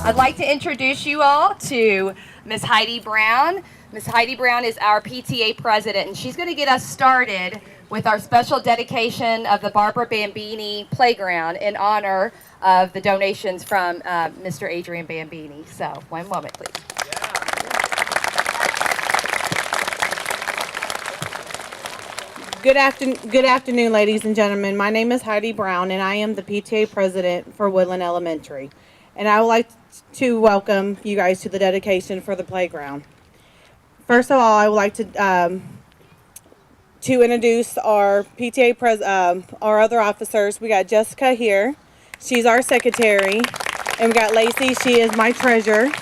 I'd like to introduce you all to Miss Heidi Brown. Miss Heidi Brown is our PTA president, and she's going to get us started with our special dedication of the Barbara Bambini Playground in honor of the donations from Mr. Adrian Bambini. So, one moment, please. Good afternoon, ladies and gentlemen. My name is Heidi Brown, and I am the PTA president for Woodland Elementary. And I would like to welcome you guys to the dedication for the playground. First of all, I would like to introduce our PTA our other officers. We got Jessica here. She's our secretary. And we got Lacey. She is my treasurer.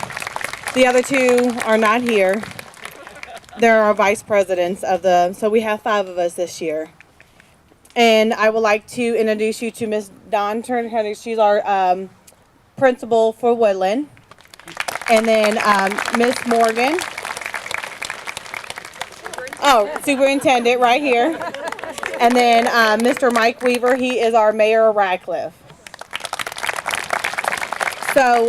The other two are not here. They're our vice presidents so we have 5 of us this year. And I would like to introduce you to Miss Dawn Turner. She's our principal for Woodland. And then Miss Morgan. Oh, superintendent right here. And then Mr. Mike Weaver, he is our mayor of Radcliffe. So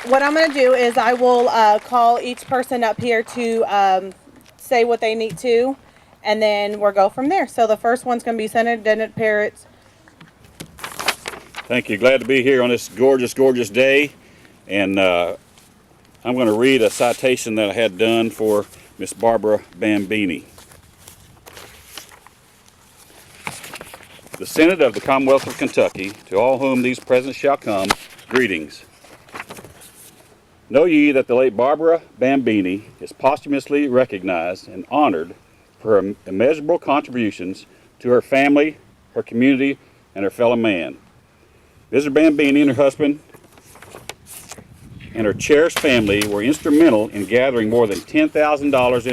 what I'm going to do is I will call each person up here to say what they need to, and then we'll go from there. So the first one's going to be Senator Dennett Parrots. Thank you. Glad to be here on this gorgeous, gorgeous day. And I'm going to read a citation that I had done for Miss Barbara Bambini. The Senate of the Commonwealth of Kentucky, to all whom these presents shall come, greetings. Know ye that the late Barbara Bambini is posthumously recognized and honored for her immeasurable contributions to her family, her community, and her fellow man. Mrs. Bambini and her husband and her cherished family were instrumental in gathering more than $10,000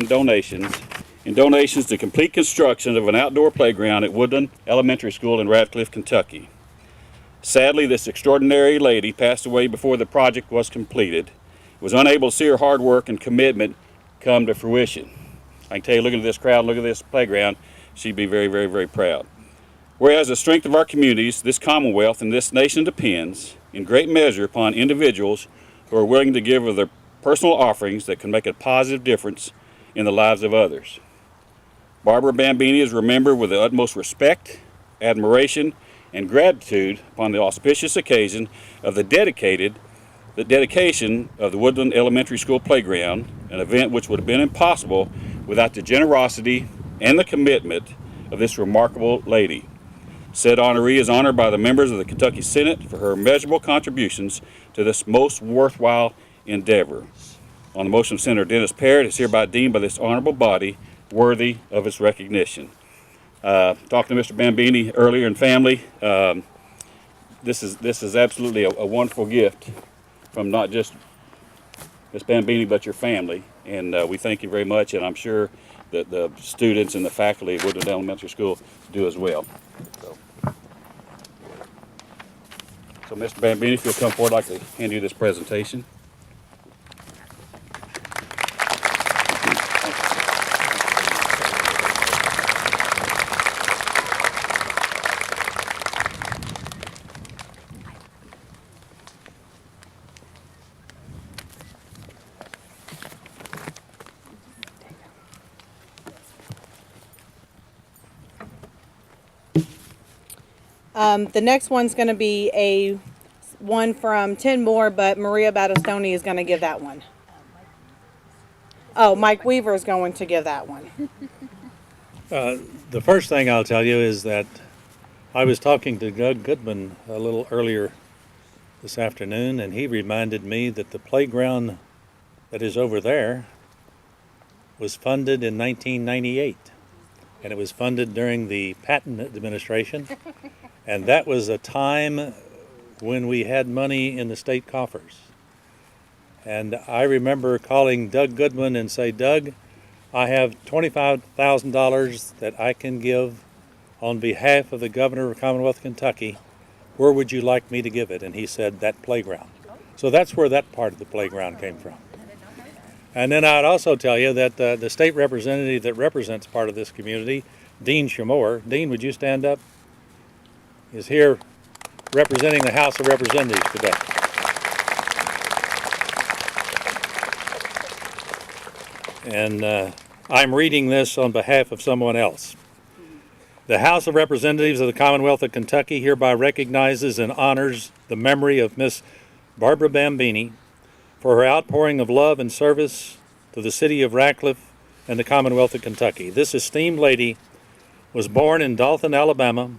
in donations to complete construction of an outdoor playground at Woodland Elementary School in Radcliffe, Kentucky. Sadly, this extraordinary lady passed away before the project was completed. Was unable to see her hard work and commitment come to fruition. I can tell you, looking at this crowd, look at this playground, she'd be very, very, very proud. Whereas the strength of our communities, this Commonwealth, and this nation depends in great measure upon individuals who are willing to give of their personal offerings that can make a positive difference in the lives of others. Barbara Bambini is remembered with the utmost respect, admiration, and gratitude upon the auspicious occasion of the dedication of the Woodland Elementary School playground, an event which would have been impossible without the generosity and the commitment of this remarkable lady. Said honoree is honored by the members of the Kentucky Senate for her immeasurable contributions to this most worthwhile endeavor. On the motion of Senator Dennis Parrott, is hereby deemed by this honorable body worthy of its recognition. Talking to Mr. Bambini earlier and family, this is absolutely a wonderful gift from not just Ms. Bambini, but your family. And we thank you very much, and I'm sure that the students and the faculty of Woodland Elementary School do as well. So Mr. Bambini, if you'll come forward, I'd like to hand you this presentation. The next one's going to be one from 10 more, but Maria Battistoni is going to give that one. Oh, Mike Weaver is going to give that one. The first thing I'll tell you is that I was talking to Doug Goodman a little earlier this afternoon, and he reminded me that the playground that is over there was funded in 1998, and it was funded during the Patton administration. And that was a time when we had money in the state coffers. And I remember calling Doug Goodman and say, Doug, I have $25,000 that I can give on behalf of the governor of the Commonwealth of Kentucky. Where would you like me to give it? And he said, that playground. So that's where that part of the playground came from. And then I'd also tell you that the state representative that represents part of this community, Dean Shamor, Dean, would you stand up? Is here representing the House of Representatives today. and I'm reading this on behalf of someone else. The House of Representatives of the Commonwealth of Kentucky hereby recognizes and honors the memory of Miss Barbara Bambini for her outpouring of love and service to the city of Radcliffe and the Commonwealth of Kentucky. This esteemed lady was born in Dalton, Alabama,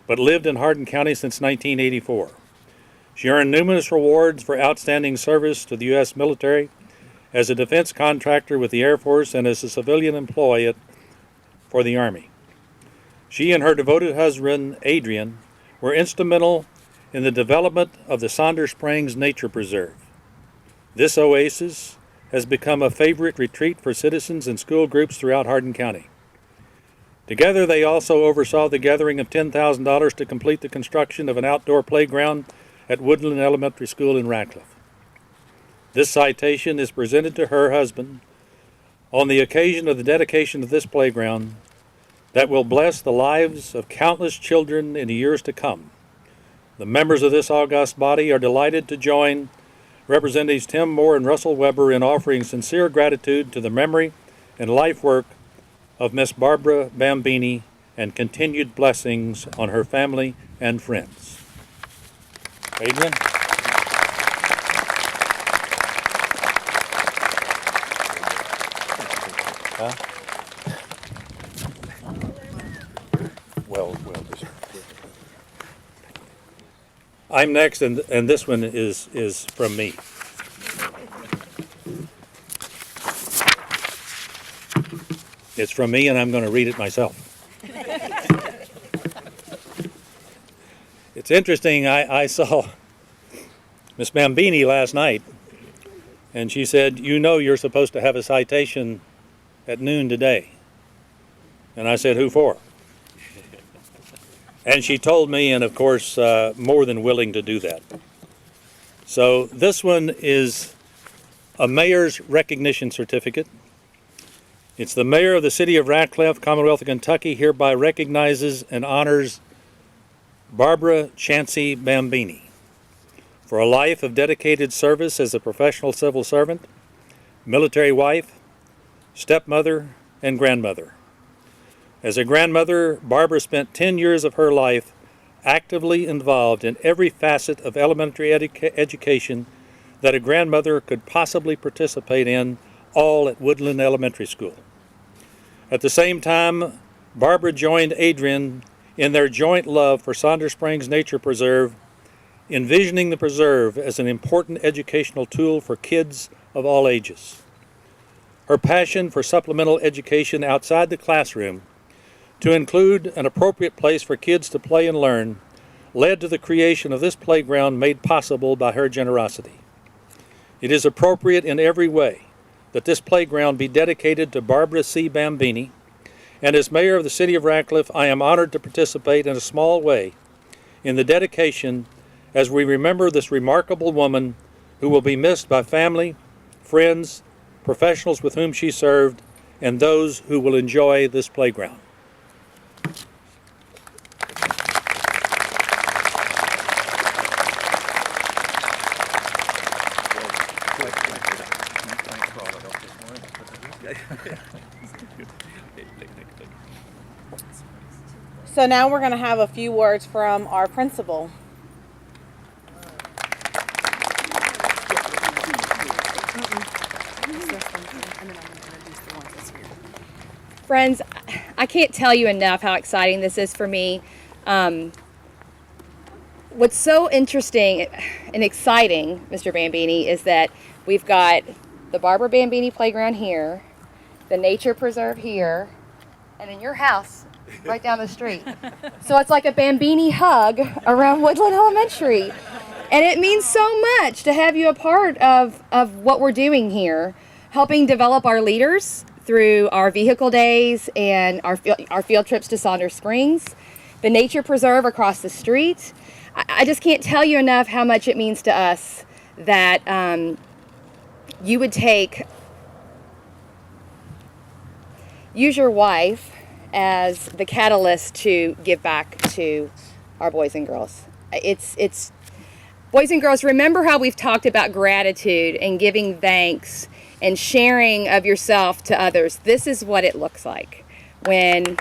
but lived in Hardin County since 1984. She earned numerous awards for outstanding service to the U.S. military as a defense contractor with the Air Force and as a civilian employee for the Army. She and her devoted husband, Adrian, were instrumental in the development of the Saunders Springs Nature Preserve. This oasis has become a favorite retreat for citizens and school groups throughout Hardin County. Together, they also oversaw the gathering of $10,000 to complete the construction of an outdoor playground at Woodland Elementary School in Radcliffe. This citation is presented to her husband on the occasion of the dedication of this playground that will bless the lives of countless children in the years to come. The members of this august body are delighted to join Representatives Tim Moore and Russell Weber in offering sincere gratitude to the memory and life work of Miss Barbara Bambini and continued blessings on her family and friends. Adrian? Huh? Well deserved. I'm next, and this one is from me. It's from me, and I'm going to read it myself. It's interesting, I saw Miss Bambini last night, and she said, "You know you're supposed to have a citation at noon today." And I said, "Who for?" And she told me, and of course, more than willing to do that. So this one is a mayor's recognition certificate. It's the mayor of the city of Radcliffe, Commonwealth of Kentucky, hereby recognizes and honors Barbara Chancey Bambini for a life of dedicated service as a professional civil servant, military wife, stepmother, and grandmother. As a grandmother, Barbara spent 10 years of her life actively involved in every facet of elementary education that a grandmother could possibly participate in, all at Woodland Elementary School. At the same time, Barbara joined Adrian in their joint love for Saunders Springs Nature Preserve, envisioning the preserve as an important educational tool for kids of all ages. Her passion for supplemental education outside the classroom, to include an appropriate place for kids to play and learn, led to the creation of this playground made possible by her generosity. It is appropriate in every way that this playground be dedicated to Barbara C. Bambini, and as mayor of the city of Radcliffe, I am honored to participate in a small way in the dedication as we remember this remarkable woman who will be missed by family, friends, professionals with whom she served, and those who will enjoy this playground. So now we're going to have a few words from our principal. Friends, I can't tell you enough how exciting this is for me. What's so interesting and exciting, Mr. Bambini, is that we've got the Barbara Bambini Playground here, the Nature Preserve here, and in your house right down the street. So it's like a Bambini hug around Woodland Elementary. And it means so much to have you a part of what we're doing here, helping develop our leaders through our vehicle days and our field trips to Saunders Springs, the Nature Preserve across the street. I just can't tell you enough how much it means to us that you would use your wife as the catalyst to give back to our boys and girls. It's boys and girls, remember how we've talked about gratitude and giving thanks and sharing of yourself to others. This is what it looks like when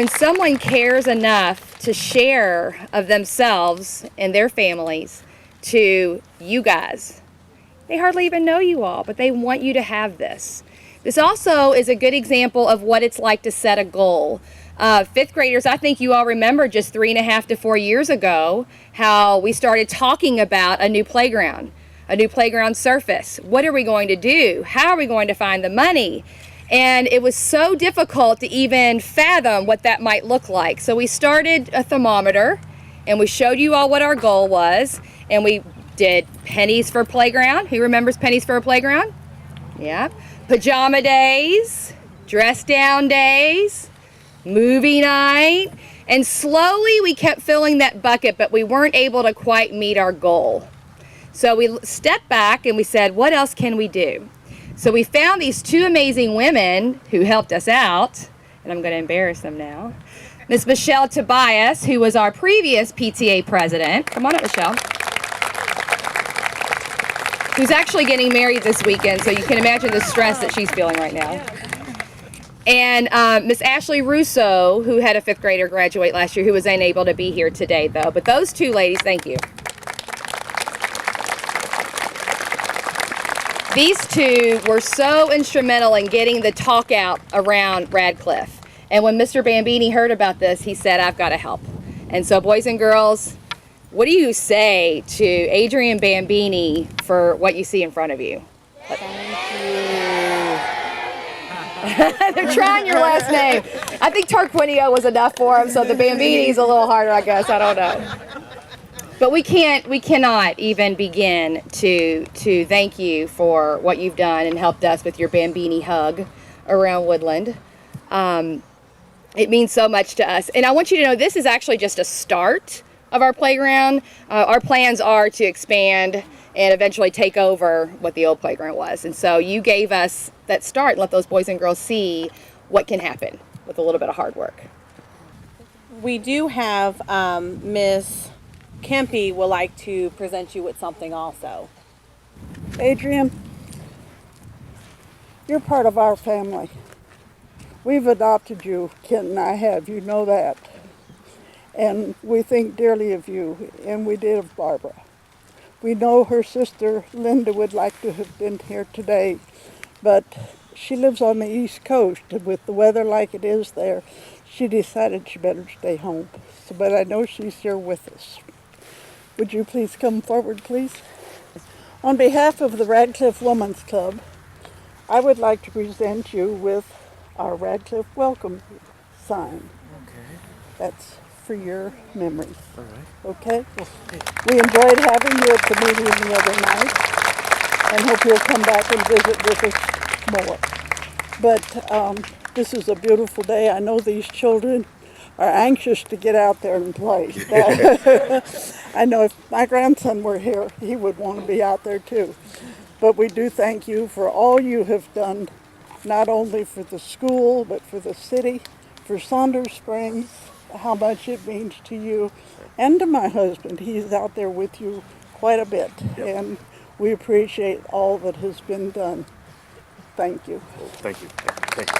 someone cares enough to share of themselves and their families to you guys. They hardly even know you all, but they want you to have this. This also is a good example of what it's like to set a goal. Fifth graders, I think you all remember just 3.5 to 4 years ago how we started talking about a new playground surface. What are we going to do? How are we going to find the money? And it was so difficult to even fathom what that might look like. So we started a thermometer and we showed you all what our goal was, and we did pennies for playground. Who remembers pennies for a playground? Yeah. Pajama days, dress down days, movie night, and slowly we kept filling that bucket, but we weren't able to quite meet our goal. So we stepped back and we said, what else can we do? So we found these two amazing women who helped us out, and I'm going to embarrass them now. Miss Michelle Tobias, who was our previous PTA president. Come on up, Michelle. Who's actually getting married this weekend, so you can imagine the stress that she's feeling right now. And Miss Ashley Russo, who had a 5th grader graduate last year, who was unable to be here today, though. But those two ladies, thank you. These two were so instrumental in getting the talk out around Radcliffe. And when Mr. Bambini heard about this, he said, I've got to help. And so, boys and girls, what do you say to Adrian Bambini for what you see in front of you? Thank you. They're trying your last name. I think Tarquinio was enough for him, so the Bambini's a little harder, I guess. I don't know. But we cannot even begin to thank you for what you've done and helped us with your Bambini hug around Woodland. It means so much to us. And I want you to know this is actually just a start of our playground. Our plans are to expand and eventually take over what the old playground was. And so you gave us that start and let those boys and girls see what can happen with a little bit of hard work. We do have Miss Kempe would like to present you with something also. Adrian, you're part of our family. We've adopted you, Kent and I have, you know that. And we think dearly of you, and we did of Barbara. We know her sister Linda would like to have been here today, but she lives on the East Coast, and with the weather like it is there, she decided she better stay home. So, but I know she's here with us. Would you please come forward, please? On behalf of the Radcliffe Women's Club, I would like to present you with our Radcliffe welcome sign. Okay. That's for your memories. All right. Okay? Okay. We enjoyed having you at the meeting the other night, and hope you'll come back and visit with us more. But this is a beautiful day. I know these children are anxious to get out there and play. I know if my grandson were here, he would want to be out there too. But we do thank you for all you have done, not only for the school, but for the city, for Saunders Springs, how much it means to you, and to my husband. He's out there with you quite a bit, and we appreciate all that has been done. Thank you. Well, thank you. Thank you.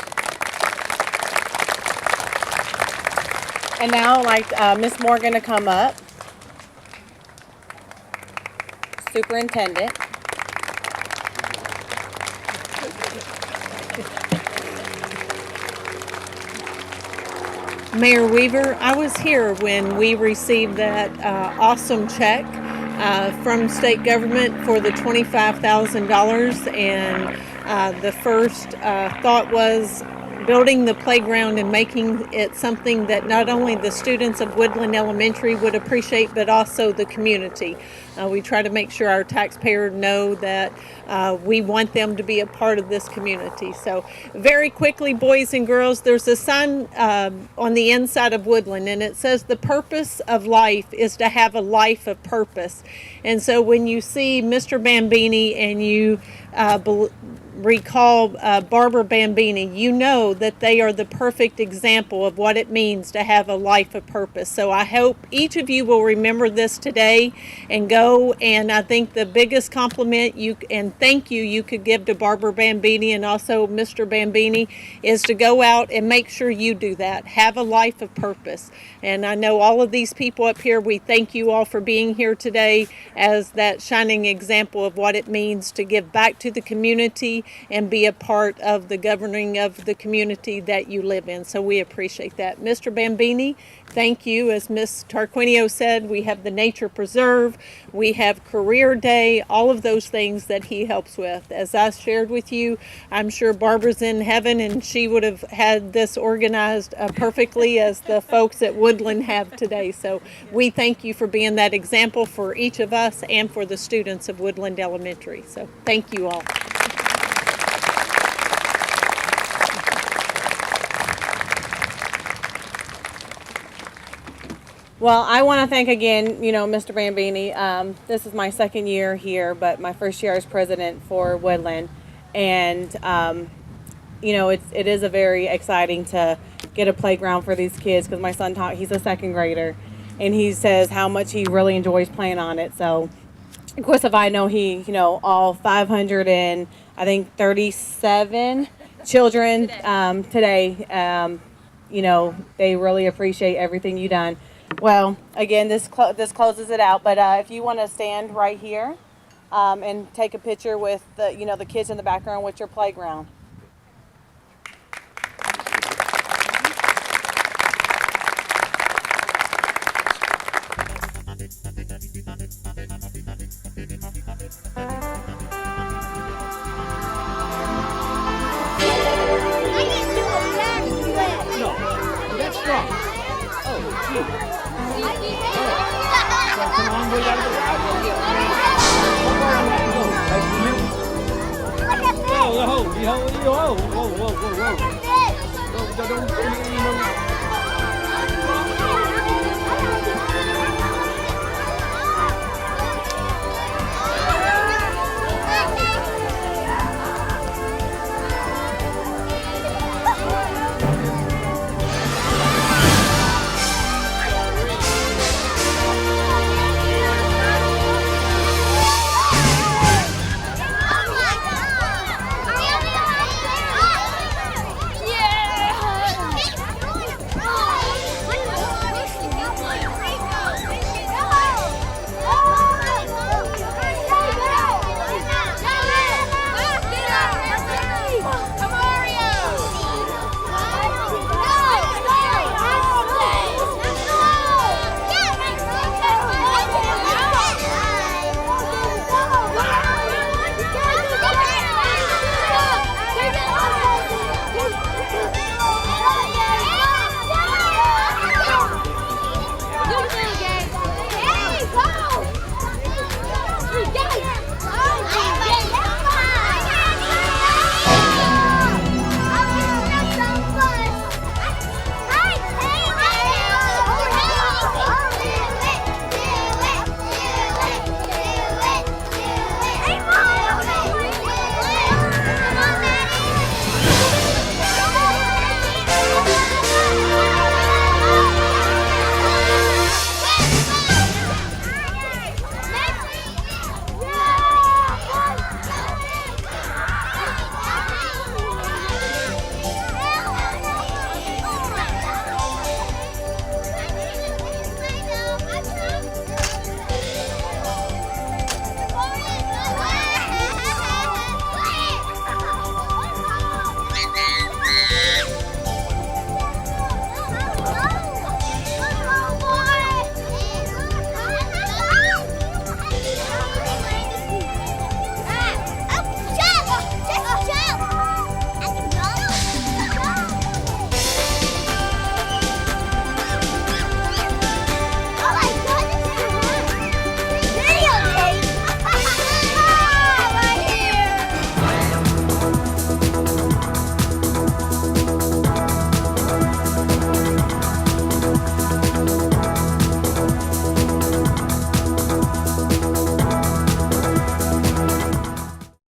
And now I'd like Miss Morgan to come up. Superintendent. Mayor Weaver, I was here when we received that awesome check from state government for the $25,000, and the first thought was building the playground and making it something that not only the students of Woodland Elementary would appreciate, but also the community. We try to make sure our taxpayers know that we want them to be a part of this community. So very quickly, boys and girls, there's a sign on the inside of Woodland, and it says the purpose of life is to have a life of purpose. And so when you see Mr. Bambini and you recall Barbara Bambini, you know that they are the perfect example of what it means to have a life of purpose. So I hope each of you will remember this today and go. And I think the biggest compliment and thank you could give to Barbara Bambini and also Mr. Bambini is to go out and make sure you do that. Have a life of purpose. And I know all of these people up here, we thank you all for being here today as that shining example of what it means to give back to the community and be a part of the governing of the community that you live in. So we appreciate that. Mr. Bambini, thank you. As Ms. Tarquinio said, we have the Nature Preserve, we have Career Day, all of those things that he helps with. As I shared with you, I'm sure Barbara's in heaven and she would have had this organized perfectly as the folks at Woodland have today. So we thank you for being that example for each of us and for the students of Woodland Elementary. So thank you all. Well, I want to thank again, Mr. Bambini. This is my second year here, but my first year as president for Woodland. And, it is a very exciting to get a playground for these kids because my son he's a second grader, and he says how much he really enjoys playing on it. So, of course, if I know all 537 children today, they really appreciate everything you've done. Well, again, this closes it out. But if you want to stand right here and take a picture with the kids in the background with your playground. Whoa, whoa, whoa, whoa, whoa, whoa. Don't